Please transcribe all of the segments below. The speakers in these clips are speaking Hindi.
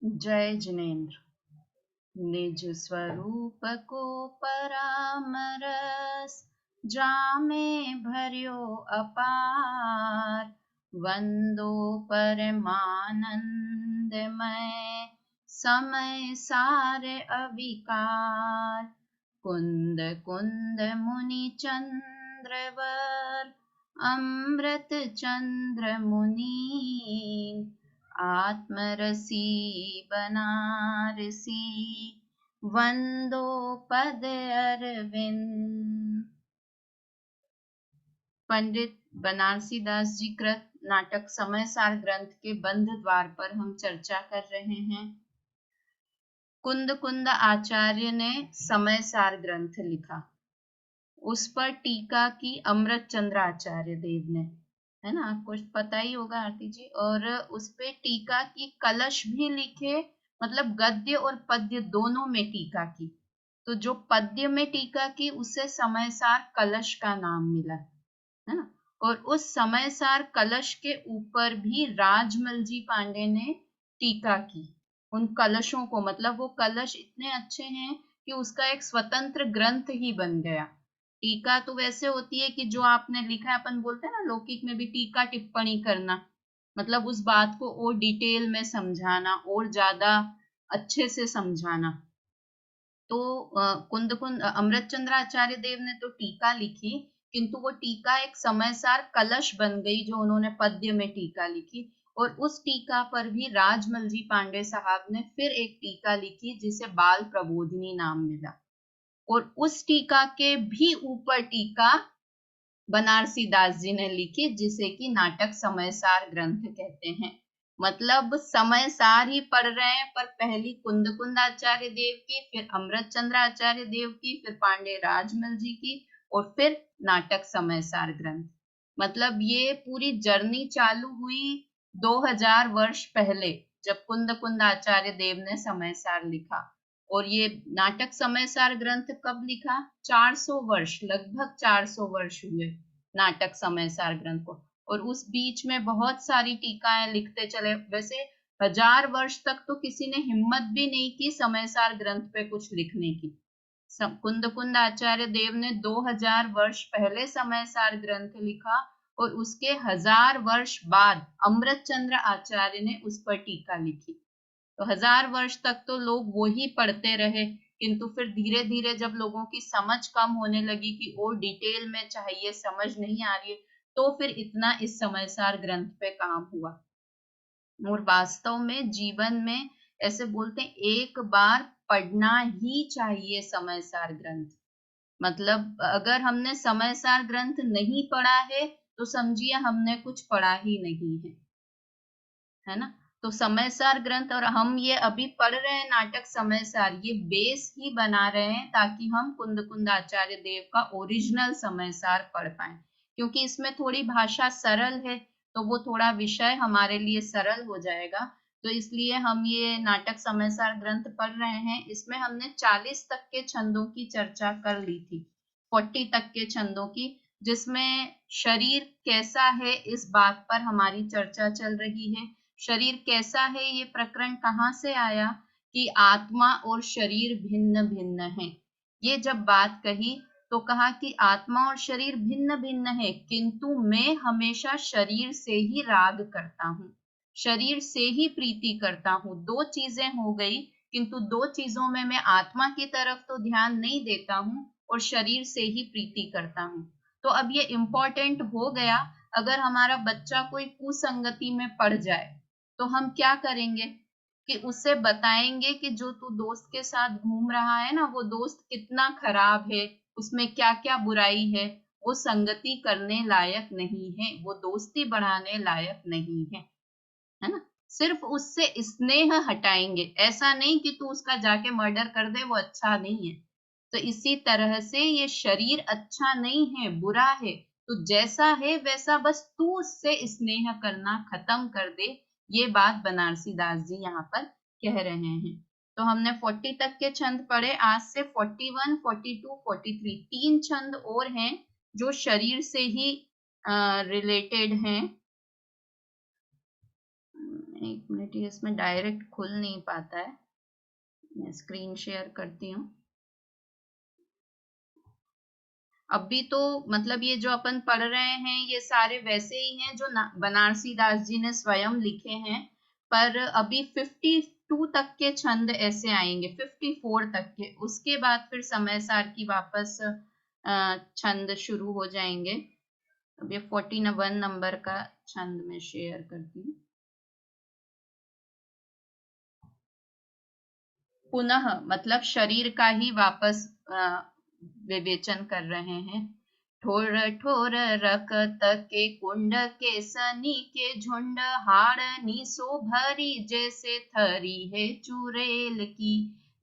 जय जिनेन्द्र। निज स्वरूप को परामरस, जामे भर्यो अपार। वंदो परमानंदमय, समय सारे अविकार। कुंद कुंद मुनि चंद्रवर, अमृत चंद्र मुनि। आत्मरसी बनारसी, वंदो पद अरविंद। पंडित बनारसी दास जी कृत नाटक समय सार ग्रंथ के बंध द्वार पर हम चर्चा कर रहे हैं। कुंद कुंद आचार्य ने समय सार ग्रंथ लिखा, उस पर टीका की अमृत चंद्र आचार्य देव ने, है ना, आपको पता ही होगा आरती जी। और उस पे टीका की कलश भी लिखे, मतलब गद्य और पद्य दोनों में टीका की। तो जो पद्य में टीका की उसे समयसार कलश का नाम मिला, है ना। और उस समयसार कलश के ऊपर भी राजमल जी पांडे ने टीका की। उन कलशों को, मतलब वो कलश इतने अच्छे हैं कि उसका एक स्वतंत्र ग्रंथ ही बन गया। टीका तो वैसे होती है कि जो आपने लिखा है, अपन बोलते हैं ना लौकिक में भी टीका टिप्पणी करना, मतलब उस बात को और डिटेल में समझाना और ज्यादा अच्छे से समझाना। तो कुंद कुंद अमृत चंद्र आचार्य देव ने तो टीका लिखी, किंतु वो टीका एक समयसार कलश बन गई जो उन्होंने पद्य में टीका लिखी। और उस टीका पर भी राजमल जी पांडे साहब ने फिर एक टीका लिखी जिसे बाल प्रबोधिनी नाम मिला। और उस टीका के भी ऊपर टीका बनारसी दास जी ने लिखी, जिसे कि नाटक समयसार ग्रंथ कहते हैं। मतलब समयसार ही पढ़ रहे हैं, पर पहली कुंद कुंद आचार्य देव की, फिर अमृत चंद्र आचार्य देव की, फिर पांडे राजमल जी की, और फिर नाटक समयसार ग्रंथ। मतलब ये पूरी जर्नी चालू हुई 2000 वर्ष पहले, जब कुंद कुंद आचार्य देव ने समयसार लिखा। और ये नाटक समयसार ग्रंथ कब लिखा? 400 वर्ष, लगभग 400 वर्ष हुए नाटक समयसार ग्रंथ को। और उस बीच में बहुत सारी टीकाएं लिखते चले। वैसे 1000 वर्ष तक तो किसी ने हिम्मत भी नहीं की समयसार ग्रंथ पे कुछ लिखने की। कुंद कुंद आचार्य देव ने 2000 वर्ष पहले समयसार ग्रंथ लिखा, और उसके 1000 वर्ष बाद अमृत चंद्र आचार्य ने उस पर टीका लिखी। तो 1000 वर्ष तक तो लोग वो ही पढ़ते रहे, किंतु फिर धीरे धीरे जब लोगों की समझ कम होने लगी कि और डिटेल में चाहिए, समझ नहीं आ रही है, तो फिर इतना इस समयसार ग्रंथ पे काम हुआ। और वास्तव में जीवन में ऐसे बोलते हैं, एक बार पढ़ना ही चाहिए समयसार ग्रंथ। मतलब अगर हमने समयसार ग्रंथ नहीं पढ़ा है तो समझिए हमने कुछ पढ़ा ही नहीं है ना। तो समयसार ग्रंथ, और हम ये अभी पढ़ रहे हैं नाटक समयसार, ये बेस ही बना रहे हैं ताकि हम कुंद कुंद आचार्य देव का ओरिजिनल समयसार पढ़ पाए। क्योंकि इसमें थोड़ी भाषा सरल है, तो वो थोड़ा विषय हमारे लिए सरल हो जाएगा। तो इसलिए हम ये नाटक समयसार ग्रंथ पढ़ रहे हैं। इसमें हमने 40 तक के छंदों की चर्चा कर ली थी, 40 तक के छंदों की, जिसमें शरीर कैसा है इस बात पर हमारी चर्चा चल रही है। शरीर कैसा है, ये प्रकरण कहाँ से आया कि आत्मा और शरीर भिन्न भिन्न है। ये जब बात कही तो कहा कि आत्मा और शरीर भिन्न भिन्न है, किंतु मैं हमेशा शरीर से ही राग करता हूँ, शरीर से ही प्रीति करता हूँ। दो चीजें हो गई, किंतु दो चीजों में मैं आत्मा की तरफ तो ध्यान नहीं देता हूँ और शरीर से ही प्रीति करता हूँ। तो अब ये इम्पोर्टेंट हो गया। अगर हमारा बच्चा कोई कुसंगति में पड़ जाए तो हम क्या करेंगे कि उसे बताएंगे कि जो तू दोस्त के साथ घूम रहा है ना, वो दोस्त कितना खराब है, उसमें क्या क्या बुराई है, वो संगति करने लायक नहीं है, वो दोस्ती बढ़ाने लायक नहीं है ना। सिर्फ उससे स्नेह हटाएंगे, ऐसा नहीं कि तू उसका जाके मर्डर कर दे, वो अच्छा नहीं है। तो इसी तरह से ये शरीर अच्छा नहीं है, बुरा है, तो जैसा है वैसा बस तू उससे स्नेह करना खत्म कर दे। ये बात बनारसी दास जी यहाँ पर कह रहे हैं। तो हमने 40 तक के छंद पढ़े, आज से 41, 42, 43 तीन छंद और हैं जो शरीर से ही रिलेटेड हैं। एक मिनट, ये इसमें डायरेक्ट खुल नहीं पाता है, मैं स्क्रीन शेयर करती हूँ। अभी तो मतलब ये जो अपन पढ़ रहे हैं ये सारे वैसे ही हैं जो बनारसी दास जी ने स्वयं लिखे हैं, पर अभी 52 तक के छंद ऐसे आएंगे, 54 तक के, उसके बाद फिर समय सार की वापस छंद शुरू हो जाएंगे। अब ये 41 नंबर का छंद में शेयर करती हूँ। पुनः मतलब शरीर का ही वापस विवेचन कर रहे हैं। ठोर ठोर रकत के कुंड के सनी के झुंड, हाड़नी सो भरी जैसे थरी है चुड़ैल की,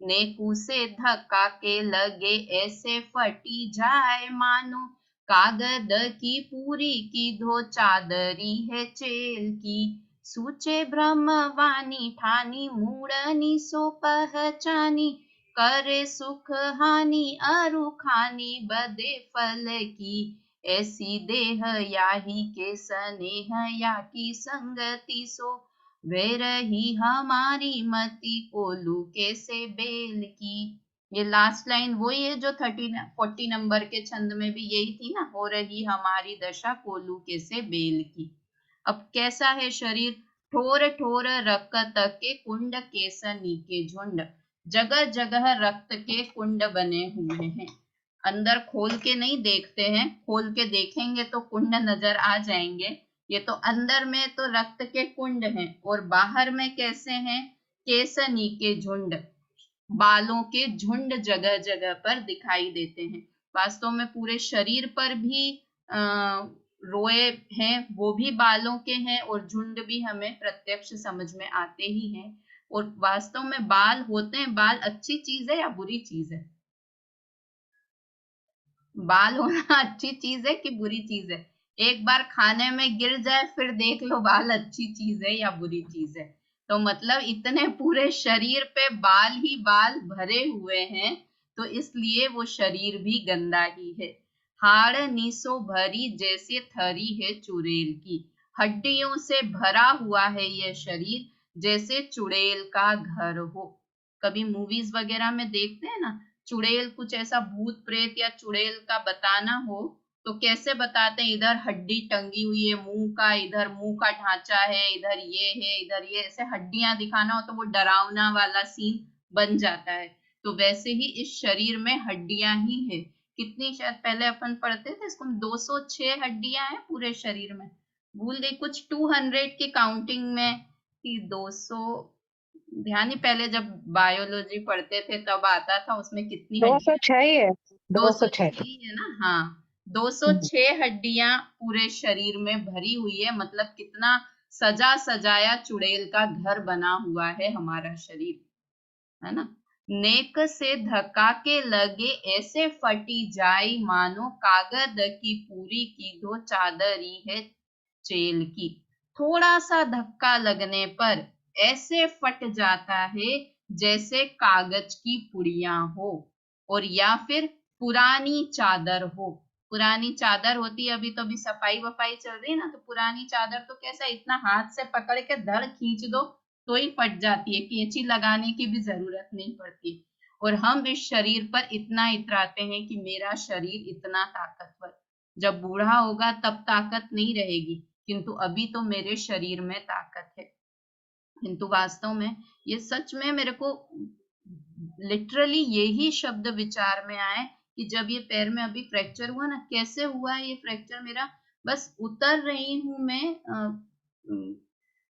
नेकू से धक्का के लगे ऐसे फटी जाए मानो, कागद की पूरी की धो चादरी है चेल की, सूचे ब्रह्मवाणी ठानी मूढ़नी सो पहचानी, करे सुख हानि अरु खानी बदे फल की, ऐसी देह याही के स्नेह या की संगति सो, वे रही हमारी मति कोलू के से बेल की। ये लास्ट लाइन वही है जो 40 नंबर के छंद में भी यही थी ना, हो रही हमारी दशा कोलू के से बेल की। अब कैसा है शरीर? ठोर ठोर रक्त के कुंड केसनी के झुंड, जगह जगह रक्त के कुंड बने हुए हैं। अंदर खोल के नहीं देखते हैं, खोल के देखेंगे तो कुंड नजर आ जाएंगे। ये तो अंदर में तो रक्त के कुंड हैं, और बाहर में कैसे हैं? केसनी के झुंड, बालों के झुंड जगह जगह पर दिखाई देते हैं। वास्तव में पूरे शरीर पर भी रोए हैं, वो भी बालों के हैं, और झुंड भी हमें प्रत्यक्ष समझ में आते ही हैं। और वास्तव में बाल होते हैं, बाल अच्छी चीज है या बुरी चीज है? बाल होना अच्छी चीज है कि बुरी चीज है? एक बार खाने में गिर जाए फिर देख लो बाल अच्छी चीज है या बुरी चीज है। तो मतलब इतने पूरे शरीर पे बाल ही बाल भरे हुए हैं, तो इसलिए वो शरीर भी गंदा ही है। हाड़ नीसो भरी जैसे थरी है चुड़ैल की, हड्डियों से भरा हुआ है यह शरीर जैसे चुड़ैल का घर हो। कभी मूवीज वगैरह में देखते हैं ना, चुड़ैल कुछ ऐसा भूत प्रेत या चुड़ैल का बताना हो तो कैसे बताते हैं? इधर हड्डी टंगी हुई है मुंह का, इधर मुंह का ढांचा है, इधर ये है, इधर ये, ऐसे हड्डियां दिखाना हो तो वो डरावना वाला सीन बन जाता है। तो वैसे ही इस शरीर में हड्डियां ही है। कितनी, शायद पहले अपन पढ़ते थे इसको, 206 हड्डियां हैं पूरे शरीर में। भूल गई, कुछ 200 की काउंटिंग में कि 200, ध्यान ही, पहले जब बायोलॉजी पढ़ते थे तब आता था उसमें कितनी हड्डियां। 206 ही है, 206 206 है ना? हाँ, 206 हड्डियां पूरे शरीर में भरी हुई है। मतलब कितना सजा सजाया चुड़ैल का घर बना हुआ है हमारा शरीर, है ना? नेक से धक्का के लगे ऐसे फटी जाई मानो, कागद की पूरी की दो चादरी है चेल की। थोड़ा सा धक्का लगने पर ऐसे फट जाता है जैसे कागज की पुड़िया हो, और या फिर पुरानी चादर हो। पुरानी चादर होती है, अभी तो अभी सफाई वफाई चल रही है ना, तो पुरानी चादर तो कैसा, इतना हाथ से पकड़ के धड़ खींच दो तो ही फट जाती है, कैंची लगाने की भी जरूरत नहीं पड़ती। और हम इस शरीर पर इतना इतराते हैं कि मेरा शरीर इतना ताकतवर, जब बूढ़ा होगा तब ताकत नहीं रहेगी, किंतु अभी तो मेरे शरीर में ताकत है। किंतु वास्तव में ये सच में मेरे को लिटरली यही शब्द विचार में आए कि जब ये पैर में अभी फ्रैक्चर हुआ ना, कैसे हुआ है ये फ्रैक्चर मेरा? बस उतर रही हूं मैं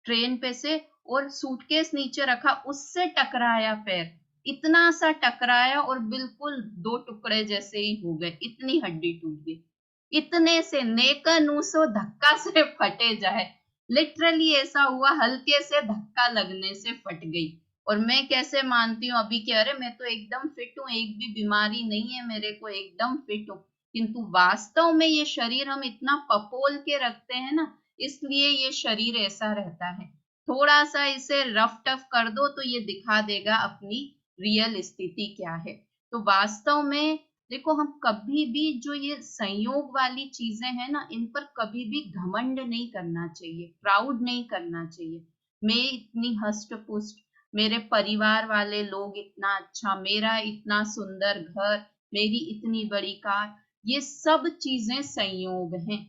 ट्रेन पे से, और सूटकेस नीचे रखा, उससे टकराया पैर, इतना सा टकराया और बिल्कुल दो टुकड़े जैसे ही हो गए, इतनी हड्डी टूट गई। इतने से नेका नूसो धक्का से फटे जाए, लिटरली ऐसा हुआ, हल्के से धक्का लगने से फट गई। और मैं कैसे मानती हूँ अभी कि अरे मैं तो एकदम फिट हूँ, एक भी बीमारी नहीं है मेरे को, एकदम फिट हूँ। किंतु वास्तव में ये शरीर हम इतना पपोल के रखते हैं ना, इसलिए ये शरीर ऐसा रहता है। थोड़ा सा इसे रफ टफ कर दो तो ये दिखा देगा अपनी रियल स्थिति क्या है। तो वास्तव में देखो, हम कभी भी जो ये संयोग वाली चीजें हैं ना, इन पर कभी भी घमंड नहीं करना चाहिए, प्राउड नहीं करना चाहिए। मैं इतनी हष्ट पुष्ट, मेरे परिवार वाले लोग इतना अच्छा, मेरा इतना सुंदर घर, मेरी इतनी बड़ी कार, ये सब चीजें संयोग हैं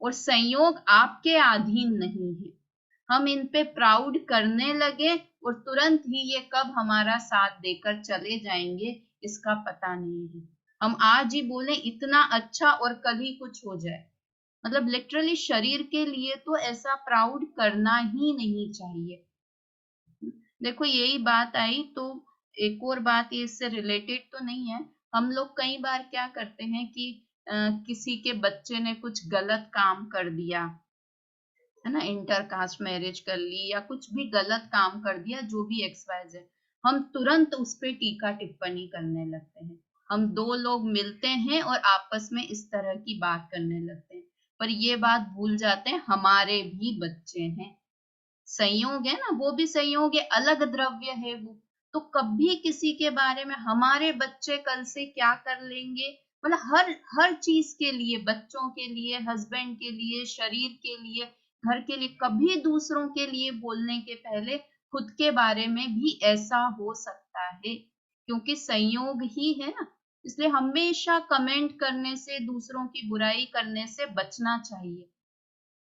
और संयोग आपके अधीन नहीं है। हम इन पे प्राउड करने लगे और तुरंत ही ये कब हमारा साथ देकर चले जाएंगे इसका पता नहीं है। हम आज ही बोले इतना अच्छा और कल ही कुछ हो जाए। मतलब लिटरली शरीर के लिए तो ऐसा प्राउड करना ही नहीं चाहिए। देखो यही बात आई तो एक और बात, ये इससे रिलेटेड तो नहीं है। हम लोग कई बार क्या करते हैं कि किसी के बच्चे ने कुछ गलत काम कर दिया है ना, इंटर कास्ट मैरिज कर ली या कुछ भी गलत काम कर दिया, जो भी XYZ, हम तुरंत उस पे टीका टिप्पणी करने लगते हैं। हम दो लोग मिलते हैं और आपस में इस तरह की बात करने लगते हैं, पर ये बात भूल जाते हैं हमारे भी बच्चे हैं। संयोग है ना, वो भी संयोग है, अलग द्रव्य है वो। तो कभी किसी के बारे में हमारे बच्चे कल से क्या कर लेंगे, मतलब हर हर चीज के लिए, बच्चों के लिए, हस्बैंड के लिए, शरीर के लिए, घर के लिए, कभी दूसरों के लिए बोलने के पहले खुद के बारे में भी ऐसा हो सकता है, क्योंकि संयोग ही है ना। इसलिए हमेशा कमेंट करने से, दूसरों की बुराई करने से बचना चाहिए।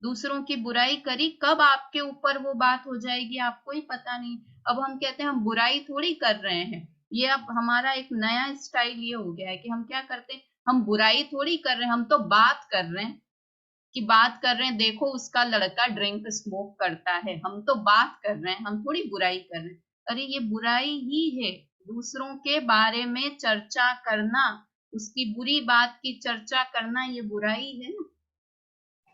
दूसरों की बुराई करी, कब आपके ऊपर वो बात हो जाएगी आपको ही पता नहीं। अब हम कहते हैं हम बुराई थोड़ी कर रहे हैं, ये अब हमारा एक नया स्टाइल ये हो गया है कि हम क्या करते हैं, हम बुराई थोड़ी कर रहे हैं, हम तो बात कर रहे हैं कि बात कर रहे हैं, देखो उसका लड़का ड्रिंक स्मोक करता है, हम तो बात कर रहे हैं, हम थोड़ी बुराई कर रहे हैं। अरे ये बुराई ही है, दूसरों के बारे में चर्चा करना, उसकी बुरी बात की चर्चा करना, ये बुराई है ना।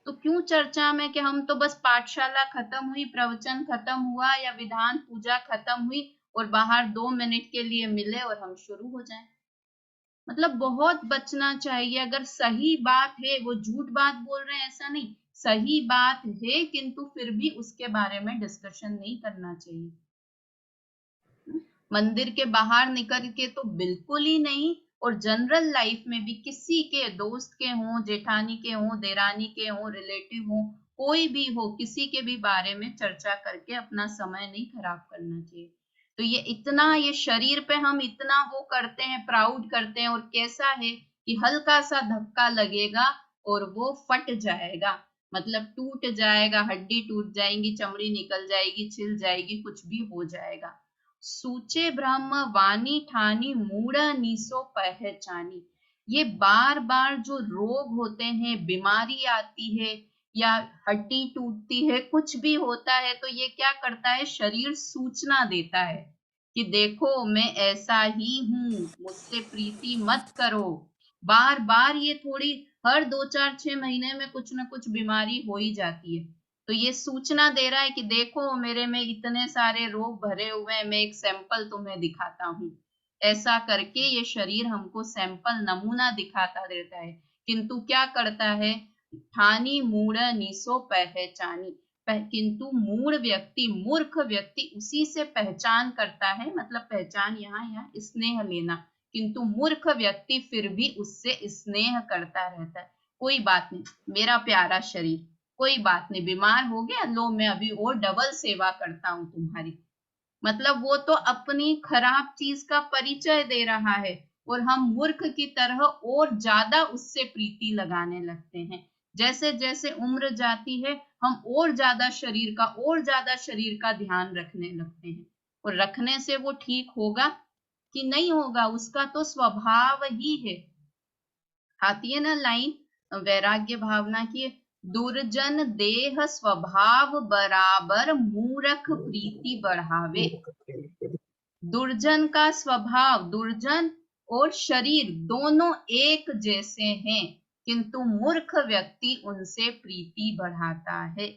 तो क्यों चर्चा में कि हम तो बस पाठशाला खत्म हुई, प्रवचन खत्म हुआ या विधान पूजा खत्म हुई और बाहर 2 मिनट के लिए मिले और हम शुरू हो जाएं। मतलब बहुत बचना चाहिए। अगर सही बात है, वो झूठ बात बोल रहे हैं ऐसा नहीं, सही बात है, किंतु फिर भी उसके बारे में डिस्कशन नहीं करना चाहिए। मंदिर के बाहर निकल के तो बिल्कुल ही नहीं, और जनरल लाइफ में भी किसी के दोस्त के हों, जेठानी के हों, देरानी के हों, रिलेटिव हों, कोई भी हो, किसी के भी बारे में चर्चा करके अपना समय नहीं खराब करना चाहिए। तो ये इतना, ये शरीर पे हम इतना वो करते हैं, प्राउड करते हैं, और कैसा है कि हल्का सा धक्का लगेगा और वो फट जाएगा, मतलब टूट जाएगा, हड्डी टूट जाएगी, चमड़ी निकल जाएगी, छिल जाएगी, कुछ भी हो जाएगा। सूचे ब्रह्म वाणी ठानी मूढ़ नीसो पहचानी। ये बार बार जो रोग होते हैं, बीमारी आती है या हड्डी टूटती है, कुछ भी होता है, तो ये क्या करता है, शरीर सूचना देता है कि देखो मैं ऐसा ही हूं, मुझसे प्रीति मत करो। बार बार ये थोड़ी, हर 2 4 6 महीने में कुछ ना कुछ बीमारी हो ही जाती है, तो ये सूचना दे रहा है कि देखो मेरे में इतने सारे रोग भरे हुए हैं, मैं एक सैंपल तुम्हें दिखाता हूँ। ऐसा करके ये शरीर हमको सैंपल, नमूना दिखाता रहता है, किंतु क्या करता है, ठानी मूढ़ नीसो पहचानी। किंतु मूढ़ व्यक्ति, मूर्ख व्यक्ति उसी से पहचान करता है, मतलब पहचान यहाँ स्नेह लेना, किंतु मूर्ख व्यक्ति फिर भी उससे स्नेह करता रहता है। कोई बात नहीं, मेरा प्यारा शरीर, कोई बात नहीं, बीमार हो गया, लो मैं अभी और डबल सेवा करता हूँ तुम्हारी। मतलब वो तो अपनी खराब चीज का परिचय दे रहा है, और हम मूर्ख की तरह और ज्यादा उससे प्रीति लगाने लगते हैं। जैसे जैसे उम्र जाती है, हम और ज्यादा शरीर का ध्यान रखने लगते हैं, और रखने से वो ठीक होगा कि नहीं होगा, उसका तो स्वभाव ही है। आती है ना लाइन वैराग्य भावना की, दुर्जन देह स्वभाव बराबर मूरख प्रीति बढ़ावे। दुर्जन का स्वभाव, दुर्जन और शरीर दोनों एक जैसे हैं, किंतु मूर्ख व्यक्ति उनसे प्रीति बढ़ाता है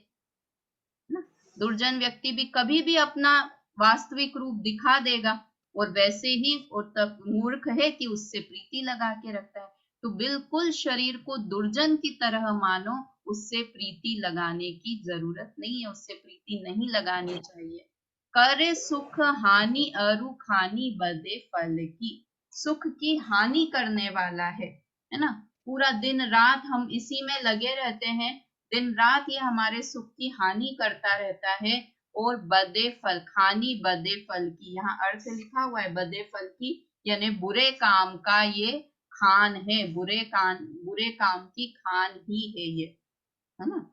ना। दुर्जन व्यक्ति भी कभी भी अपना वास्तविक रूप दिखा देगा, और वैसे ही, और तब मूर्ख है कि उससे प्रीति लगा के रखता है। तो बिल्कुल शरीर को दुर्जन की तरह मानो, उससे प्रीति लगाने की जरूरत नहीं है, उससे प्रीति नहीं लगानी चाहिए। करे सुख हानि अरु खानी बदे फल की। सुख की हानि करने वाला है ना। पूरा दिन रात हम इसी में लगे रहते हैं, दिन रात ये हमारे सुख की हानि करता रहता है, और बदे फल, खानी बदे फल की, यहाँ अर्थ लिखा हुआ है बदे फल की, यानी बुरे काम का ये खान है, बुरे काम की खान ही है ये, है ना।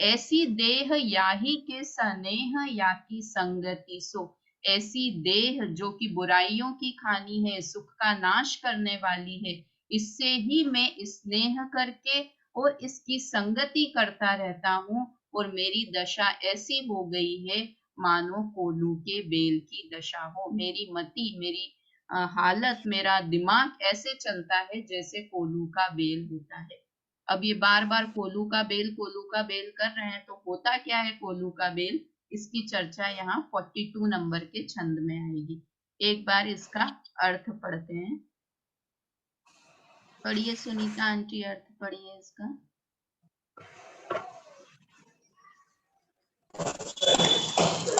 ऐसी देह याही के स्नेह या की संगति सो, ऐसी देह जो कि बुराइयों की खानी है, सुख का नाश करने वाली है, इससे ही मैं स्नेह करके और इसकी संगति करता रहता हूँ, और मेरी दशा ऐसी हो गई है मानो कोल्हू के बेल की दशा हो। मेरी मति, मेरी हालत, मेरा दिमाग ऐसे चलता है जैसे कोल्हू का बेल होता है। अब ये बार बार कोल्हू का बेल कर रहे हैं, तो होता क्या है कोल्हू का बेल, इसकी चर्चा यहाँ 42 नंबर के छंद में आएगी। एक बार इसका अर्थ पढ़ते हैं। पढ़िए सुनीता आंटी, अर्थ पढ़िए इसका।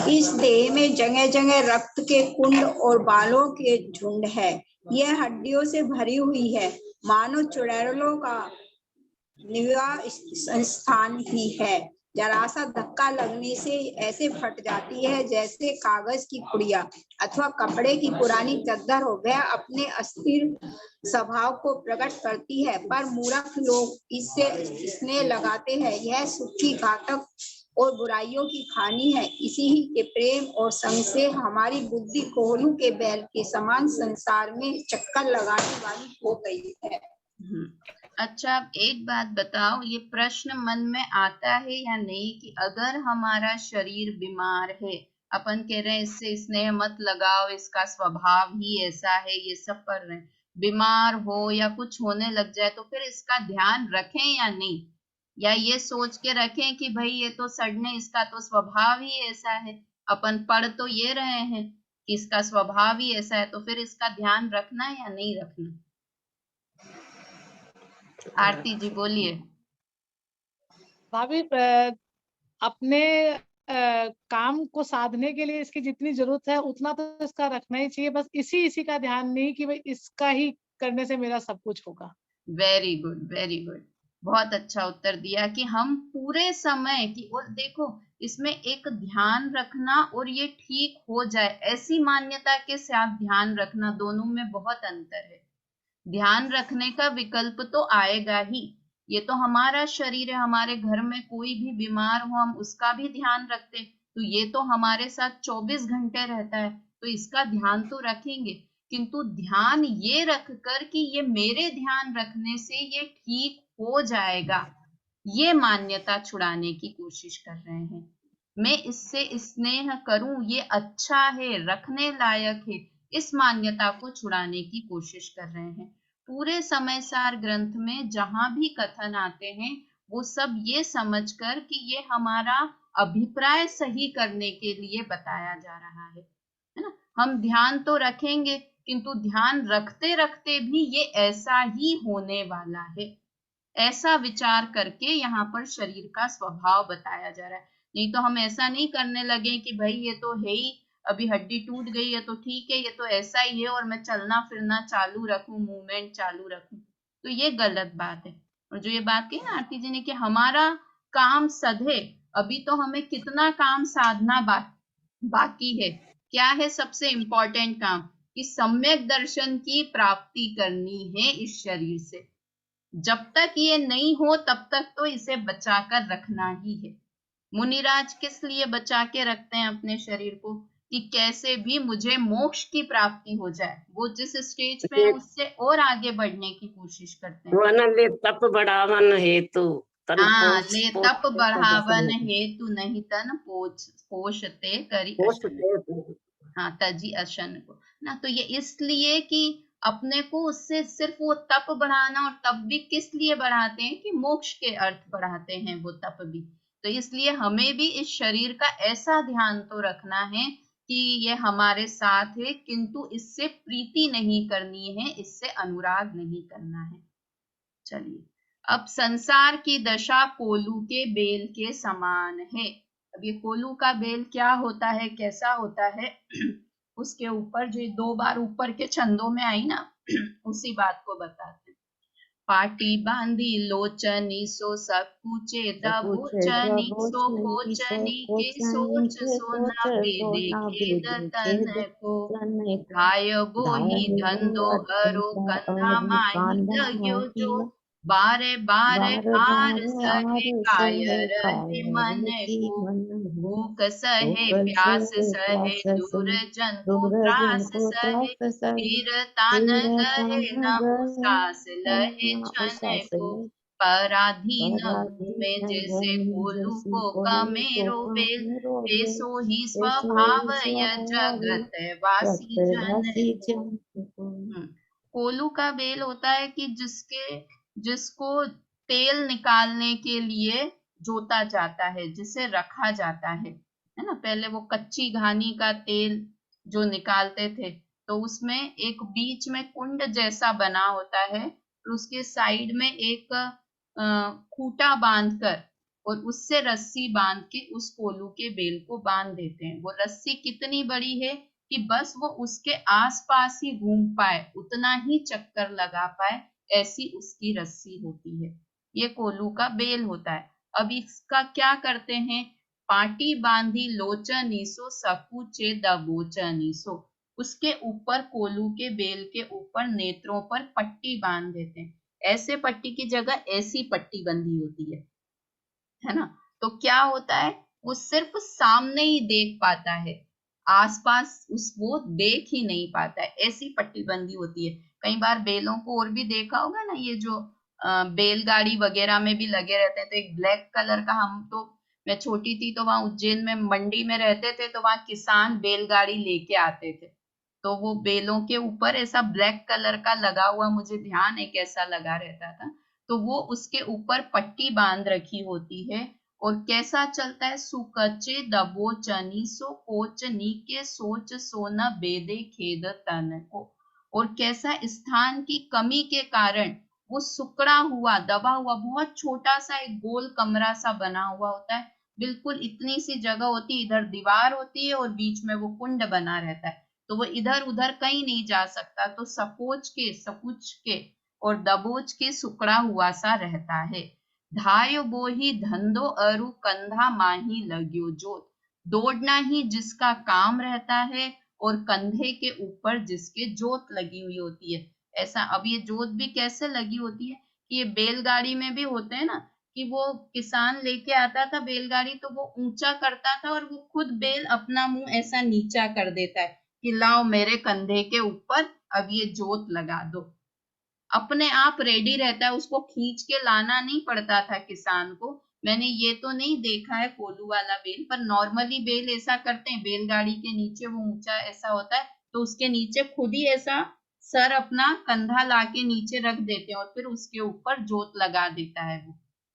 इस देह में जगह जगह रक्त के कुंड और बालों के झुंड है। यह हड्डियों से भरी हुई है, मानो चुड़ैलों का निवास स्थान ही है। जरा सा धक्का लगने से ऐसे फट जाती है जैसे कागज की पुड़िया अथवा कपड़े की पुरानी चद्दर हो। वह अपने अस्थिर स्वभाव को प्रकट करती है, पर मूर्ख लोग इससे स्नेह लगाते हैं। यह सूखी, घातक और बुराइयों की खानी है। इसी ही के प्रेम और संग से हमारी बुद्धि कोल्हू के बैल के समान संसार में चक्कर लगाने वाली हो गई है। अच्छा, एक बात बताओ, ये प्रश्न मन में आता है या नहीं कि अगर हमारा शरीर बीमार है, अपन कह रहे हैं इससे स्नेह मत लगाओ, इसका स्वभाव ही ऐसा है, ये सब पढ़ रहे हैं, बीमार हो या कुछ होने लग जाए तो फिर इसका ध्यान रखें या नहीं, या ये सोच के रखें कि भाई ये तो सड़ने, इसका तो स्वभाव ही ऐसा है। अपन पढ़ तो ये रहे हैं कि इसका स्वभाव ही ऐसा है, तो फिर इसका ध्यान रखना या नहीं रखना। आरती जी बोलिए। भाभी, अपने काम को साधने के लिए इसकी जितनी जरूरत है उतना तो इसका रखना ही चाहिए, बस इसी का ध्यान नहीं कि भाई इसका ही करने से मेरा सब कुछ होगा। वेरी गुड, वेरी गुड, बहुत अच्छा उत्तर दिया कि हम पूरे समय की, और देखो इसमें एक ध्यान रखना और ये ठीक हो जाए ऐसी मान्यता के साथ ध्यान रखना, दोनों में बहुत अंतर है। ध्यान रखने का विकल्प तो आएगा ही, ये तो हमारा शरीर है, हमारे घर में कोई भी बीमार हो हम उसका भी ध्यान रखते, तो ये तो हमारे साथ 24 घंटे रहता है, तो इसका ध्यान तो रखेंगे, किंतु ध्यान ये रखकर कि ये मेरे ध्यान रखने से ये ठीक हो जाएगा, ये मान्यता छुड़ाने की कोशिश कर रहे हैं। मैं इससे स्नेह करूं, ये अच्छा है, रखने लायक है, इस मान्यता को छुड़ाने की कोशिश कर रहे हैं। पूरे समय सार ग्रंथ में जहां भी कथन आते हैं, वो सब ये समझकर कि ये हमारा अभिप्राय सही करने के लिए बताया जा रहा है ना। हम ध्यान तो रखेंगे, किंतु ध्यान रखते रखते भी ये ऐसा ही होने वाला है, ऐसा विचार करके यहाँ पर शरीर का स्वभाव बताया जा रहा है। नहीं तो हम ऐसा नहीं करने लगे कि भाई ये तो है ही, अभी हड्डी टूट गई है तो ठीक है, ये तो ऐसा ही है और मैं चलना फिरना चालू रखूं, मूवमेंट चालू रखूं, तो ये गलत बात है। और जो ये बात कही ना आरती जी ने कि हमारा काम सधे, अभी तो हमें कितना काम साधना बाकी है। क्या है सबसे इंपॉर्टेंट काम, कि सम्यक दर्शन की प्राप्ति करनी है इस शरीर से। जब तक ये नहीं हो तब तक तो इसे बचा कर रखना ही है। मुनिराज किस लिए बचा के रखते हैं अपने शरीर को, कि कैसे भी मुझे मोक्ष की प्राप्ति हो जाए, वो जिस स्टेज पे है उससे और आगे बढ़ने की कोशिश करते हैं। ले तप बढ़ावन हेतु तन हाँ, पोष ले पोष तप बढ़ावन हेतु नहीं तन पोषते करी अशन। हाँ, तजी अशन को ना, तो ये इसलिए कि अपने को उससे सिर्फ वो तप बढ़ाना, और तप भी किस लिए बढ़ाते हैं कि मोक्ष के अर्थ बढ़ाते हैं वो तप भी, तो इसलिए हमें भी इस शरीर का ऐसा ध्यान तो रखना है कि ये हमारे साथ है, किंतु इससे प्रीति नहीं करनी है, इससे अनुराग नहीं करना है। चलिए, अब संसार की दशा कोल्हू के बेल के समान है। अब ये कोल्हू का बेल क्या होता है, कैसा होता है, उसके ऊपर जो 2 बार ऊपर के छंदों में आई ना, उसी बात को बताते हैं। पाटी बांधी लोचनी सो सकुचे दबोचनी सो कोचनी के सोच सोना बेदे खेद तन को धाय बोही धंधो अरो कंधा माही लग्यो जो बारे बारे आर सहे कायर रहे मन को भूख सहे प्यास सहे दुर्जन को त्रास सहे फिर तान गहे न उसास लहे छन को पराधीन घूमे जैसे कोलू को कमेरो बेल ऐसो ही स्वभाव यह जगत वासी जन को। कोलू का बेल होता है कि जिसको तेल निकालने के लिए जोता जाता है, जिसे रखा जाता है ना। पहले वो कच्ची घानी का तेल जो निकालते थे तो उसमें एक बीच में कुंड जैसा बना होता है, तो उसके साइड में एक खूंटा बांधकर और उससे रस्सी बांध के उस कोलू के बेल को बांध देते हैं। वो रस्सी कितनी बड़ी है कि बस वो उसके आसपास ही घूम पाए, उतना ही चक्कर लगा पाए, ऐसी उसकी रस्सी होती है। ये कोलू का बेल होता है। अब इसका क्या करते हैं, पाटी बांधी लोचनीसो सकुचे दबोचनीसो, उसके ऊपर कोलू के बेल के ऊपर नेत्रों पर पट्टी बांध देते हैं। ऐसे पट्टी की जगह ऐसी पट्टी बंधी होती है ना। तो क्या होता है, वो सिर्फ सामने ही देख पाता है, आसपास वो देख ही नहीं पाता है, ऐसी पट्टी बंदी होती है। कई बार बेलों को और भी देखा होगा ना, ये जो बैलगाड़ी वगैरह में भी लगे रहते हैं, तो एक ब्लैक कलर का, मैं छोटी थी तो वहां उज्जैन में मंडी में रहते थे, तो वहां किसान बैलगाड़ी लेके आते थे, तो वो बेलों के ऊपर ऐसा ब्लैक कलर का लगा हुआ, मुझे ध्यान है कैसा लगा रहता था, तो वो उसके ऊपर पट्टी बांध रखी होती है। और कैसा चलता है, सुकचे दबोचनी सो कोचनी के सोच सोना बेदे खेद तन को। और कैसा, स्थान की कमी के कारण वो सुकड़ा हुआ, दबा हुआ, बहुत छोटा सा एक गोल कमरा सा बना हुआ होता है, बिल्कुल इतनी सी जगह होती है, इधर दीवार होती है और बीच में वो कुंड बना रहता है, तो वो इधर उधर कहीं नहीं जा सकता, तो सकुच के और दबोच के सुकड़ा हुआ सा रहता है। धायो बोही धंधो अरु कंधा माही लग्यो जोत, दौड़ना ही जिसका काम रहता है और कंधे के ऊपर जिसके जोत लगी हुई होती है। ऐसा, अब ये जोत भी कैसे लगी होती है कि ये बैलगाड़ी में भी होते हैं ना, कि वो किसान लेके आता था बैलगाड़ी, तो वो ऊंचा करता था और वो खुद बैल अपना मुंह ऐसा नीचा कर देता है कि लाओ मेरे कंधे के ऊपर अब ये जोत लगा दो, अपने आप रेडी रहता है, उसको खींच के लाना नहीं पड़ता था किसान को। मैंने ये तो नहीं देखा है कोलू वाला बेल, पर नॉर्मली बेल ऐसा करते हैं, बैलगाड़ी के नीचे वो ऊंचा ऐसा होता है, तो उसके नीचे खुद ही ऐसा सर अपना कंधा लाके नीचे रख देते हैं और फिर उसके ऊपर जोत लगा देता है वो।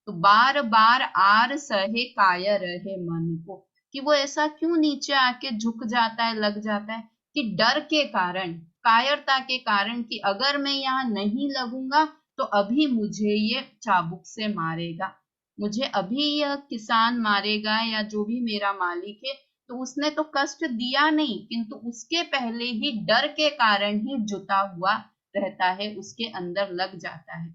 तो बार बार आर सहे काया रहे मन को, कि वो ऐसा क्यों नीचे आके झुक जाता है, लग जाता है, कि डर के कारण, कायरता के कारण, कि अगर मैं यहाँ नहीं लगूंगा तो अभी मुझे ये चाबुक से मारेगा, मुझे अभी यह किसान मारेगा या जो भी मेरा मालिक है, तो उसने तो कष्ट दिया नहीं, किंतु उसके पहले ही डर के कारण ही जुटा हुआ रहता है, उसके अंदर लग जाता है।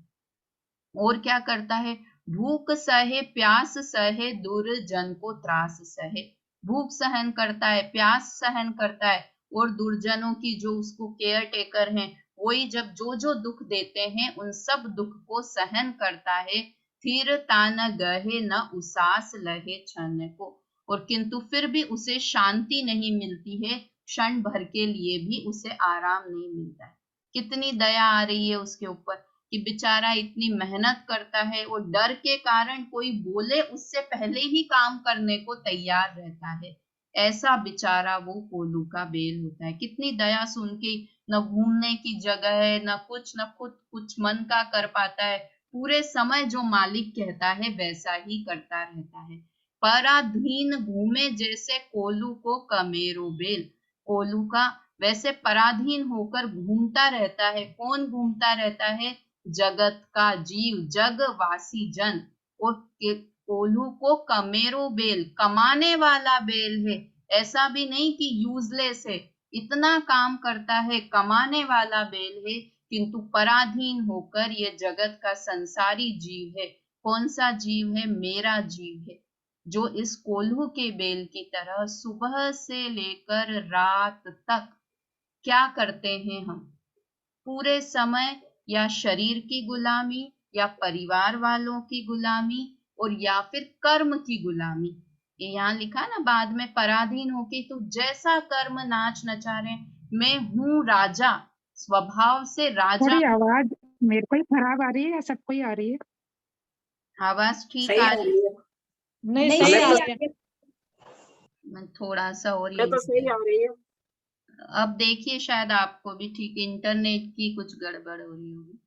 और क्या करता है, भूख सहे प्यास सहे दुर्जन को त्रास सहे, भूख सहन करता है, प्यास सहन करता है, और दुर्जनों की, जो उसको केयर टेकर हैं, वही जब जो दुख देते हैं उन सब दुख को सहन करता है। फिर तान गहे न उसास लहे क्षण को, और किंतु फिर भी उसे शांति नहीं मिलती है, क्षण भर के लिए भी उसे आराम नहीं मिलता है। कितनी दया आ रही है उसके ऊपर कि बेचारा इतनी मेहनत करता है और डर के कारण कोई बोले उससे पहले ही काम करने को तैयार रहता है। ऐसा बेचारा वो कोलू का बेल होता है। कितनी दया सुन के, न घूमने की जगह है, न खुद कुछ मन का कर पाता है, पूरे समय जो मालिक कहता है वैसा ही करता रहता है। पराधीन घूमे जैसे कोलू को कमेरो बेल, कोलू का वैसे पराधीन होकर घूमता रहता है। कौन घूमता रहता है, जगत का जीव, जगवासी जन। और कोल्हू को कमेरो बेल, कमाने वाला बेल है, ऐसा भी नहीं कि यूजलेस है, इतना काम करता है, कमाने वाला बेल है किंतु पराधीन होकर ये जगत का संसारी जीव है। कौन सा जीव है? मेरा जीव है, जो इस कोल्हू के बेल की तरह सुबह से लेकर रात तक क्या करते हैं हम? पूरे समय या शरीर की गुलामी, या परिवार वालों की गुलामी, और या फिर कर्म की गुलामी। ये यहाँ लिखा है ना, बाद में पराधीन होके, तो जैसा कर्म नाच नचा रहे, मैं हूँ राजा, स्वभाव से राजा। थोड़ी आवाज मेरे को ही खराब आ रही है या सबको ही आ रही है? आवाज ठीक सही आ आ रही रही है। नहीं, नहीं, सही हमें आ तो रही है। मैं थोड़ा सा और हमें तो सही आ रही है। अब देखिए, शायद आपको भी ठीक, इंटरनेट की कुछ गड़बड़ हो रही होगी।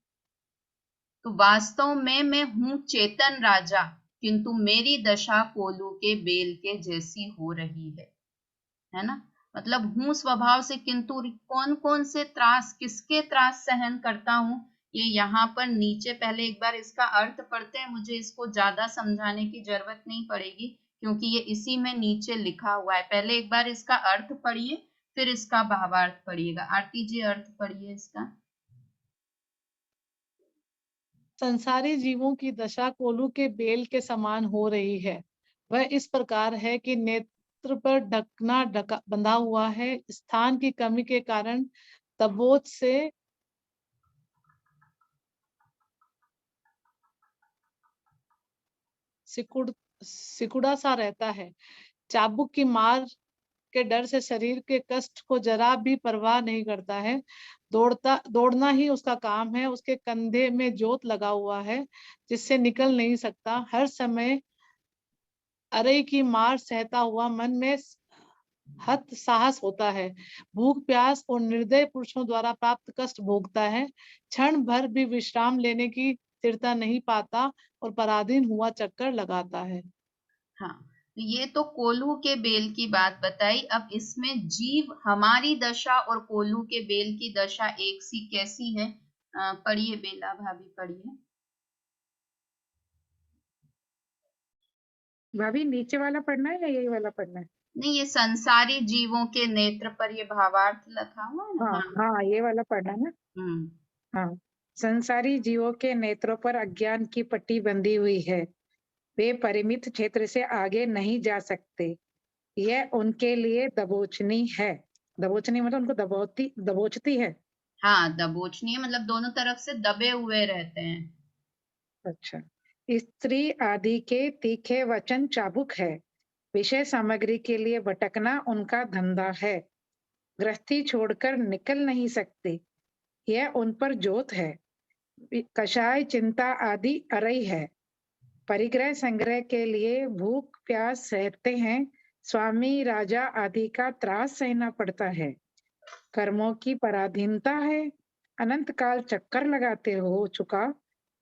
तो वास्तव में मैं हूँ चेतन राजा, किंतु मेरी दशा कोल्हू के बेल के जैसी हो रही है ना। मतलब हूँ स्वभाव से, किंतु कौन कौन से त्रास, किसके त्रास सहन करता हूँ, ये यहाँ पर नीचे पहले एक बार इसका अर्थ पढ़ते हैं। मुझे इसको ज्यादा समझाने की जरूरत नहीं पड़ेगी, क्योंकि ये इसी में नीचे लिखा हुआ है। पहले एक बार इसका अर्थ पढ़िए, फिर इसका भावार्थ पढ़िएगा। आरती जी, अर्थ पढ़िए इसका। संसारी जीवों की दशा कोल्हू के बेल के समान हो रही है। वह इस प्रकार है कि नेत्र पर ढकना बंधा हुआ है। स्थान की कमी के कारण दबोच से सिकुड़ा सा रहता है। चाबुक की मार के डर से शरीर के कष्ट को जरा भी परवाह नहीं करता है। दौड़ना ही उसका काम है। उसके कंधे में जोत लगा हुआ है, जिससे निकल नहीं सकता। हर समय अरे की मार सहता हुआ मन में हत साहस होता है। भूख प्यास और निर्दय पुरुषों द्वारा प्राप्त कष्ट भोगता है। क्षण भर भी विश्राम लेने की स्थिरता नहीं पाता और पराधीन हुआ चक्कर लगाता है। हाँ, ये तो कोल्हू के बेल की बात बताई। अब इसमें जीव, हमारी दशा और कोल्हू के बेल की दशा एक सी कैसी है? पढ़िए बेला भाभी, पढ़िए। भाभी नीचे वाला पढ़ना है या यही वाला पढ़ना है? नहीं, ये संसारी जीवों के नेत्र पर ये भावार्थ लिखा हुआ है ना। हाँ हाँ, ये वाला पढ़ना है ना। हाँ, संसारी जीवों के नेत्रों पर अज्ञान की पट्टी बंधी हुई है। वे परिमित क्षेत्र से आगे नहीं जा सकते। यह उनके लिए दबोचनी है। दबोचनी मतलब उनको दबोचती है। हाँ, दबोचनी है, मतलब दोनों तरफ से दबे हुए रहते हैं। अच्छा, स्त्री आदि के तीखे वचन चाबुक है। विषय सामग्री के लिए भटकना उनका धंधा है। गृहस्थी छोड़कर निकल नहीं सकते। यह उन पर जोत है। कषाय चिंता आदि अरई है। परिग्रह संग्रह के लिए भूख प्यास सहते हैं। स्वामी राजा आदि का त्रास सहना पड़ता है। कर्मों की पराधीनता है। अनंत काल चक्कर लगाते हो चुका,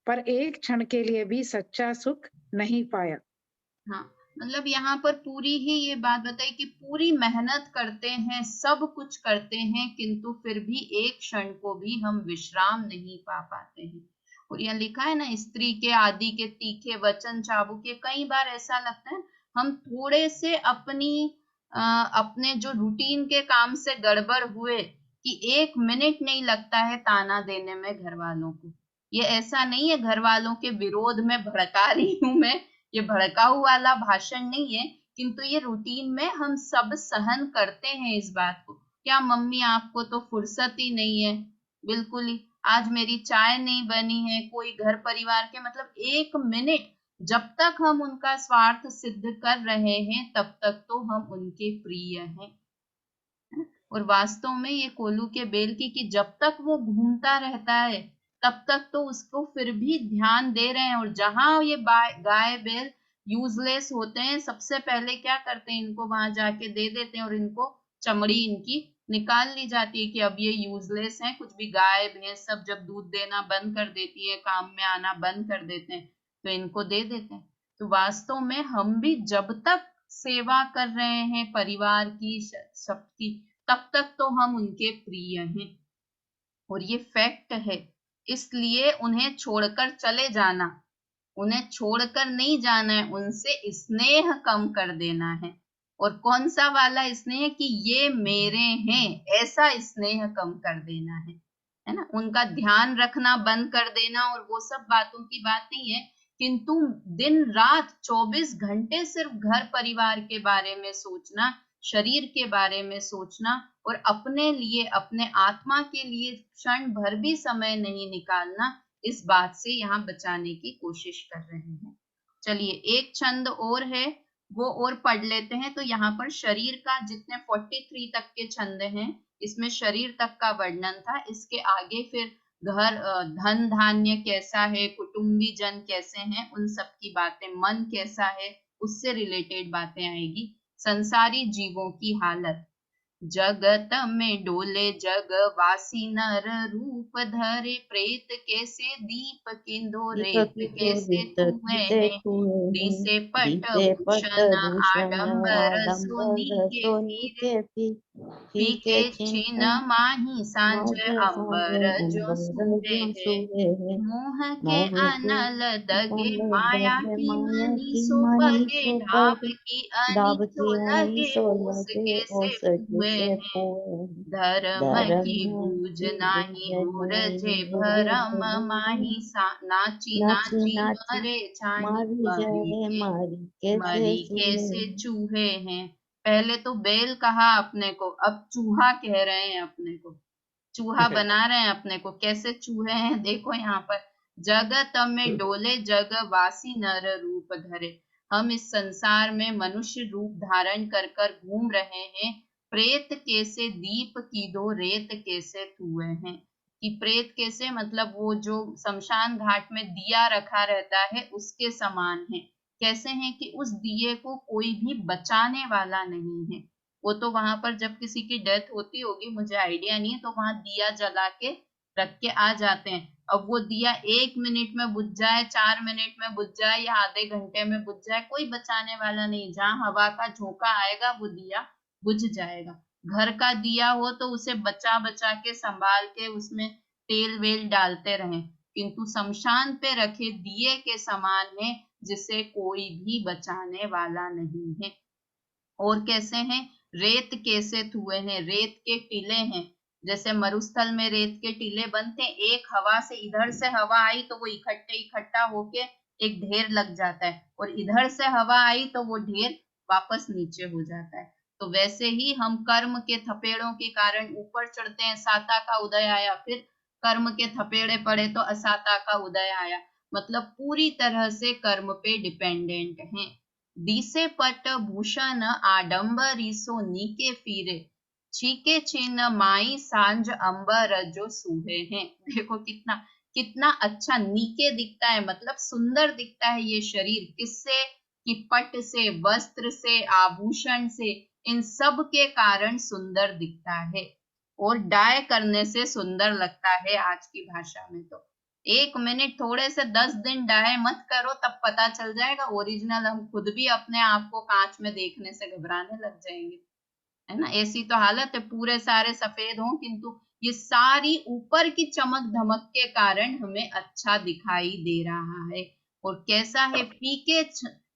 पर एक क्षण के लिए भी सच्चा सुख नहीं पाया। हाँ, मतलब यहाँ पर पूरी ही ये बात बताई कि पूरी मेहनत करते हैं, सब कुछ करते हैं, किंतु फिर भी एक क्षण को भी हम विश्राम नहीं पा पाते हैं। और यहाँ लिखा है ना, स्त्री के आदि के तीखे वचन चाबुक के। कई बार ऐसा लगता है हम थोड़े से अपने जो रूटीन के काम से गड़बड़ हुए कि 1 मिनट नहीं लगता है ताना देने में घर वालों को। ये ऐसा नहीं है घर वालों के विरोध में भड़का रही हूं मैं, ये भड़काऊ वाला भाषण नहीं है, किंतु ये रूटीन में हम सब सहन करते हैं इस बात को। क्या मम्मी, आपको तो फुर्सत ही नहीं है, बिल्कुल ही आज मेरी चाय नहीं बनी है। कोई घर परिवार के, मतलब 1 मिनट जब तक हम उनका स्वार्थ सिद्ध कर रहे हैं, तब तक तो हम उनके प्रिय हैं। और वास्तव में ये कोल्हू के बेल की जब तक वो घूमता रहता है, तब तक तो उसको फिर भी ध्यान दे रहे हैं। और जहां ये गाय बैल यूजलेस होते हैं, सबसे पहले क्या करते हैं, इनको वहां जाके दे देते हैं और इनको चमड़ी इनकी निकाल ली जाती है कि अब ये यूजलेस हैं। कुछ भी गाय भैंस सब जब दूध देना बंद कर देती है, काम में आना बंद कर देते हैं, तो इनको दे देते हैं। तो वास्तव में हम भी जब तक सेवा कर रहे हैं परिवार की, सबकी, तब तक तो हम उनके प्रिय हैं। और ये फैक्ट है, इसलिए उन्हें छोड़कर चले जाना, उन्हें छोड़कर नहीं जाना है, उनसे स्नेह कम कर देना है। और कौन सा वाला स्नेह कि ये मेरे हैं, ऐसा स्नेह कम कर देना है। है ना। उनका ध्यान रखना बंद कर देना और वो सब बातों की बात नहीं है, किंतु दिन रात 24 घंटे सिर्फ घर परिवार के बारे में सोचना, शरीर के बारे में सोचना और अपने लिए, अपने आत्मा के लिए क्षण भर भी समय नहीं निकालना, इस बात से यहाँ बचाने की कोशिश कर रहे हैं। चलिए एक छंद और है, वो और पढ़ लेते हैं। तो यहाँ पर शरीर का जितने 43 तक के छंद हैं, इसमें शरीर तक का वर्णन था। इसके आगे फिर घर, धन धान्य कैसा है, कुटुंबी जन कैसे हैं, उन सब की बातें, मन कैसा है, उससे रिलेटेड बातें आएगी। संसारी जीवों की हालत। जगत में डोले जग वासी नर रूप धरे, प्रेत कैसे दीप किंदो रेत कैसे धुए हैं, दिसे पट भूषण आडंबर सोनी के फीके छिन माही सांझ अंबर जो सूहे है, मोह के अनल दगे माया की मनी सो पगे, ढाब की अनी तो लगे ओस कैसे हुए हैं, धर्म की बूझ नाही मूरजे भरम माही नाची नाची मरे छाही मरी कैसे चूहे हैं। पहले तो बेल कहा अपने को, अब चूहा कह रहे हैं अपने को, चूहा बना रहे हैं अपने को। कैसे चूहे हैं देखो यहाँ पर, जगत में डोले जग वासी नर रूप धरे। हम इस संसार में मनुष्य रूप धारण कर कर घूम रहे हैं। प्रेत कैसे दीप की दो रेत कैसे धुए हैं, कि प्रेत कैसे मतलब वो जो शमशान घाट में दिया रखा रहता है उसके समान है। कैसे हैं कि उस दिए को कोई भी बचाने वाला नहीं है। वो तो वहां पर जब किसी की डेथ होती होगी, मुझे आइडिया नहीं है, तो वहां दिया जला के रख के आ जाते हैं। अब वो दिया 1 मिनट में बुझ जाए, 4 मिनट में बुझ जाए या आधे घंटे में बुझ जाए, कोई बचाने वाला नहीं। जहाँ हवा का झोंका आएगा वो दिया बुझ जाएगा। घर का दिया हो तो उसे बचा बचा के संभाल के उसमें तेल वेल डालते रहें, किंतु शमशान पे रखे दिए के समान है, जिसे कोई भी बचाने वाला नहीं है। और कैसे हैं, रेत कैसे धुए हैं, रेत के टीले हैं। जैसे मरुस्थल में रेत के टीले बनते हैं, एक हवा से इधर से हवा आई तो वो इकट्ठा होके एक ढेर लग जाता है, और इधर से हवा आई तो वो ढेर वापस नीचे हो जाता है। तो वैसे ही हम कर्म के थपेड़ों के कारण ऊपर चढ़ते हैं, साता का उदय आया, फिर कर्म के थपेड़े पड़े तो असाता का उदय आया। मतलब पूरी तरह से कर्म पे डिपेंडेंट हैं। दिसे पट भूषण आडंबरी सो नीके फिरे, छीके छिन्न माई सांझ अंबर जो सूहे हैं। देखो कितना कितना अच्छा नीके दिखता है, मतलब सुंदर दिखता है ये शरीर। किससे, कि पट से, वस्त्र से, आभूषण से, इन सब के कारण सुंदर दिखता है। और डाय करने से सुंदर लगता है आज की भाषा में। तो 1 मिनट थोड़े से 10 दिन डाय मत करो, तब पता चल जाएगा ओरिजिनल। हम खुद भी अपने आप को कांच में देखने से घबराने लग जाएंगे, है ना। ऐसी तो हालत है, पूरे सारे सफेद हों किंतु ये सारी ऊपर की चमक धमक के कारण हमें अच्छा दिखाई दे रहा है। और कैसा है, फीके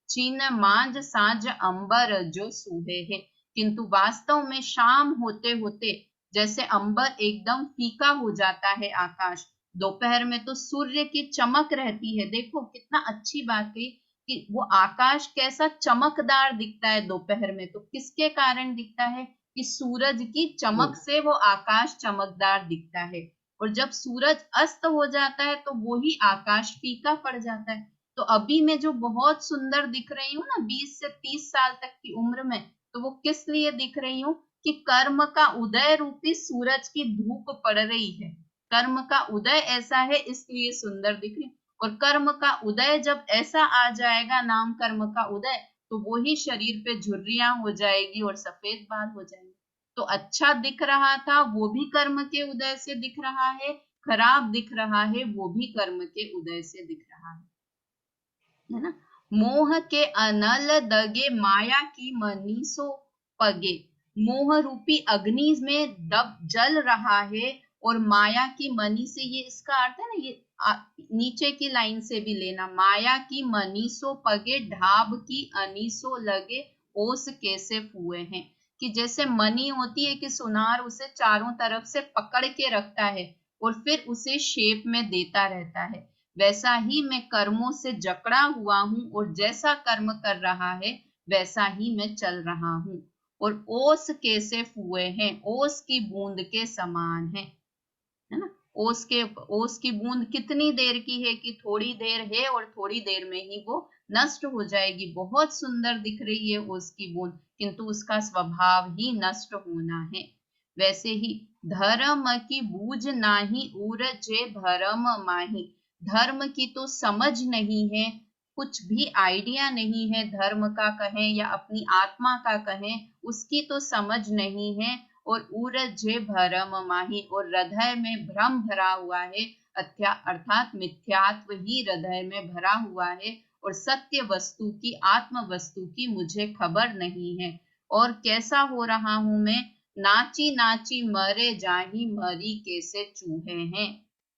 छीन मांझ सांझ अंबर जो सूहे है, किंतु वास्तव में शाम होते होते जैसे अंबर एकदम फीका हो जाता है आकाश। दोपहर में तो सूर्य की चमक रहती है। देखो कितना अच्छी बात है कि वो आकाश कैसा चमकदार दिखता है दोपहर में। तो किसके कारण दिखता है, कि सूरज की चमक से वो आकाश चमकदार दिखता है। और जब सूरज अस्त हो जाता है तो वो ही आकाश फीका पड़ जाता है। तो अभी मैं जो बहुत सुंदर दिख रही हूँ ना 20 से 30 साल तक की उम्र में, तो वो किस लिए दिख रही हूँ, कि कर्म का उदय रूपी सूरज की धूप पड़ रही है। कर्म का उदय ऐसा है इसलिए सुंदर दिख रही। और कर्म का उदय जब ऐसा आ जाएगा, नाम कर्म का उदय, तो वो ही शरीर पे झुर्रियां हो जाएगी और सफेद बाल हो जाएंगे। तो अच्छा दिख रहा था वो भी कर्म के उदय से दिख रहा है, खराब दिख रहा है वो भी कर्म के उदय से दिख रहा है ना। मोह के अनल दगे माया की मनीसो पगे, मोह रूपी अग्नि में दब जल रहा है, और माया की मनी से, ये इसका अर्थ है ना, ये नीचे की लाइन से भी लेना, माया की मनीसो पगे ढाब की अनीसो लगे ओस कैसे फुए हैं। कि जैसे मनी होती है कि सुनार उसे चारों तरफ से पकड़ के रखता है, और फिर उसे शेप में देता रहता है। वैसा ही मैं कर्मों से जकड़ा हुआ हूँ और जैसा कर्म कर रहा है वैसा ही मैं चल रहा हूँ। और ओस कैसे फुए हैं, ओस की बूंद के समान है ना। ओस की बूंद कितनी देर की है कि थोड़ी देर है और थोड़ी देर में ही वो नष्ट हो जाएगी। बहुत सुंदर दिख रही है ओस की बूंद, किंतु उसका स्वभाव ही नष्ट होना है। वैसे ही धर्म की बूझ नाही उरजे भरम माही, धर्म की तो समझ नहीं है, कुछ भी आइडिया नहीं है धर्म का कहें या अपनी आत्मा का कहें, उसकी तो समझ नहीं है। और उरजे भरम माही, और हृदय में भ्रम भरा हुआ है, अर्थात मिथ्यात्व ही हृदय में भरा हुआ है और सत्य वस्तु की, आत्म वस्तु की मुझे खबर नहीं है। और कैसा हो रहा हूं मैं, नाची नाची मरे जाही, मरी कैसे चूहे हैं।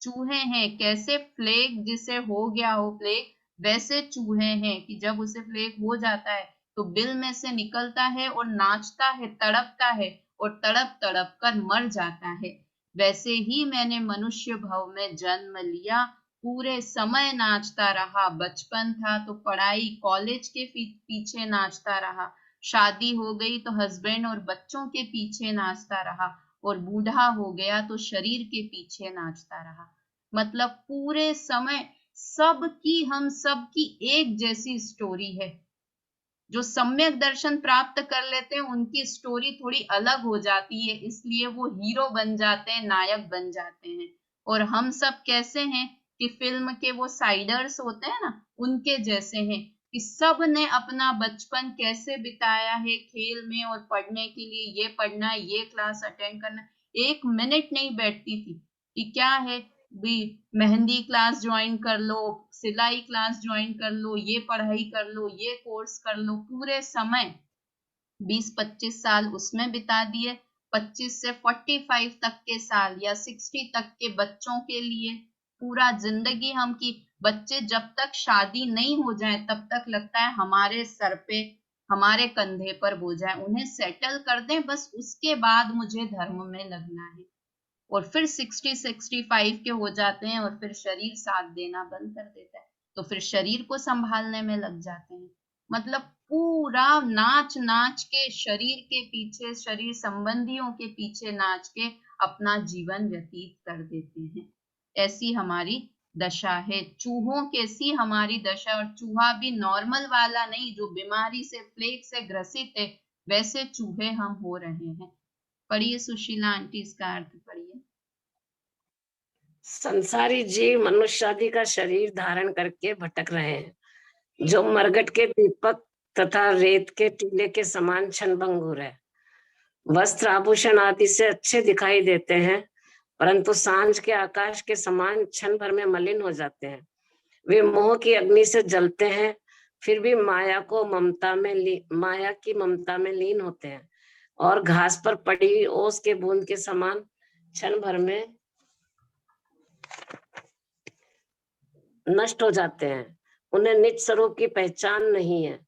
चूहे हैं कैसे, प्लेग जिसे हो गया हो प्लेग, वैसे चूहे हैं कि जब उसे प्लेग हो जाता है तो बिल में से निकलता है और नाचता है, तड़पता है और तड़प तड़प कर मर जाता है। वैसे ही मैंने मनुष्य भव में जन्म लिया, पूरे समय नाचता रहा। बचपन था तो पढ़ाई कॉलेज के पीछे नाचता रहा, शादी हो गई तो हस्बैंड और बच्चों के पीछे नाचता रहा, और बूढ़ा हो गया तो शरीर के पीछे नाचता रहा। मतलब पूरे समय सबकी, हम सबकी एक जैसी स्टोरी है। जो सम्यक दर्शन प्राप्त कर लेते हैं उनकी स्टोरी थोड़ी अलग हो जाती है, इसलिए वो हीरो बन जाते हैं, नायक बन जाते हैं। और हम सब कैसे हैं कि फिल्म के वो साइडर्स होते हैं ना, उनके जैसे हैं कि सब ने अपना बचपन कैसे बिताया है खेल में और पढ़ने के लिए, ये पढ़ना है, ये क्लास अटेंड करना। एक मिनट नहीं बैठती थी कि क्या है भी, मेहंदी क्लास ज्वाइन कर लो, सिलाई क्लास ज्वाइन कर लो, ये पढ़ाई कर लो, ये कोर्स कर लो। पूरे समय 20-25 साल उसमें बिता दिए। 25 से 45 तक के साल या 60 तक के बच्चों के लिए पूरा जिंदगी हम की। बच्चे जब तक शादी नहीं हो जाए तब तक लगता है हमारे सर पे, हमारे कंधे पर बोझ है, उन्हें सेटल कर दें बस, उसके बाद मुझे धर्म में लगना है। और फिर 60-65 के हो जाते हैं और फिर शरीर साथ देना बंद कर देता है, तो फिर शरीर को संभालने में लग जाते हैं। मतलब पूरा नाच नाच के, शरीर के पीछे, शरीर संबंधियों के पीछे नाच के अपना जीवन व्यतीत कर देते हैं। ऐसी हमारी दशा है, चूहों कैसी हमारी दशा। और चूहा भी नॉर्मल वाला नहीं जो बीमारी से, प्लेग से ग्रसित है, वैसे चूहे हम हो रहे हैं। पढ़िए सुशीला आंटी, इसका अर्थ पढ़िए। संसारी जीव मनुष्यादि का शरीर धारण करके भटक रहे हैं, जो मरघट के दीपक तथा रेत के टीले के समान क्षणभंगुर है। वस्त्र आभूषण आदि से अच्छे दिखाई देते हैं, परंतु सांझ के आकाश के समान क्षण भर में मलिन हो जाते हैं। वे मोह की अग्नि से जलते हैं, फिर भी माया की ममता में लीन होते हैं और घास पर पड़ी हुई ओस के बूंद के समान क्षण भर में नष्ट हो जाते हैं। उन्हें निज स्वरूप की पहचान नहीं है,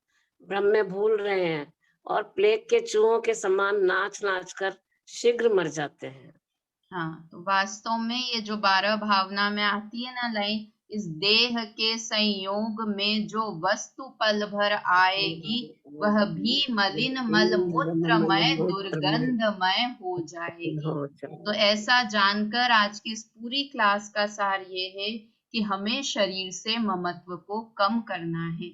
भ्रम में भूल रहे हैं और प्लेग के चूहों के समान नाच नाच कर शीघ्र मर जाते हैं। हाँ, तो वास्तव में ये जो 12 भावना में आती है ना लाइन, इस देह के संयोग में जो वस्तु पल भर आएगी वह भी मलिन मल मूत्रमय दुर्गंधमय हो जाएगी। तो ऐसा जानकर आज की इस पूरी क्लास का सार ये है कि हमें शरीर से ममत्व को कम करना है।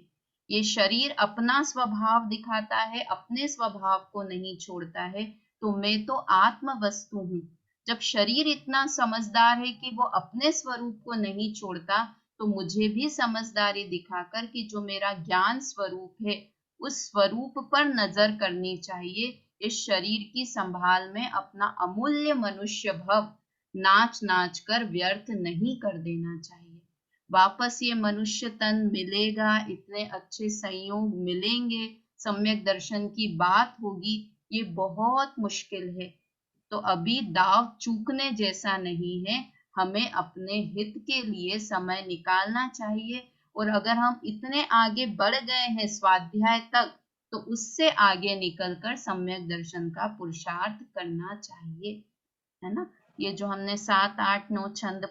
ये शरीर अपना स्वभाव दिखाता है, अपने स्वभाव को नहीं छोड़ता है। तो मैं तो आत्म वस्तु हूँ। जब शरीर इतना समझदार है कि वो अपने स्वरूप को नहीं छोड़ता, तो मुझे भी समझदारी दिखाकर कि जो मेरा ज्ञान स्वरूप है उस स्वरूप पर नजर करनी चाहिए। इस शरीर की संभाल में अपना अमूल्य मनुष्य भव नाच नाच कर व्यर्थ नहीं कर देना चाहिए। वापस ये मनुष्य तन मिलेगा, इतने अच्छे संयोग मिलेंगे, सम्यक दर्शन की बात होगी, ये बहुत मुश्किल है। तो अभी दाव चूकने जैसा नहीं है, हमें अपने हित के लिए समय निकालना चाहिए। और अगर हम इतने आगे बढ़ गए हैं स्वाध्याय तक, तो उससे आगे निकलकर सम्यक दर्शन का पुरुषार्थ करना चाहिए, है ना। ये जो हमने 7, 8, 9 छंद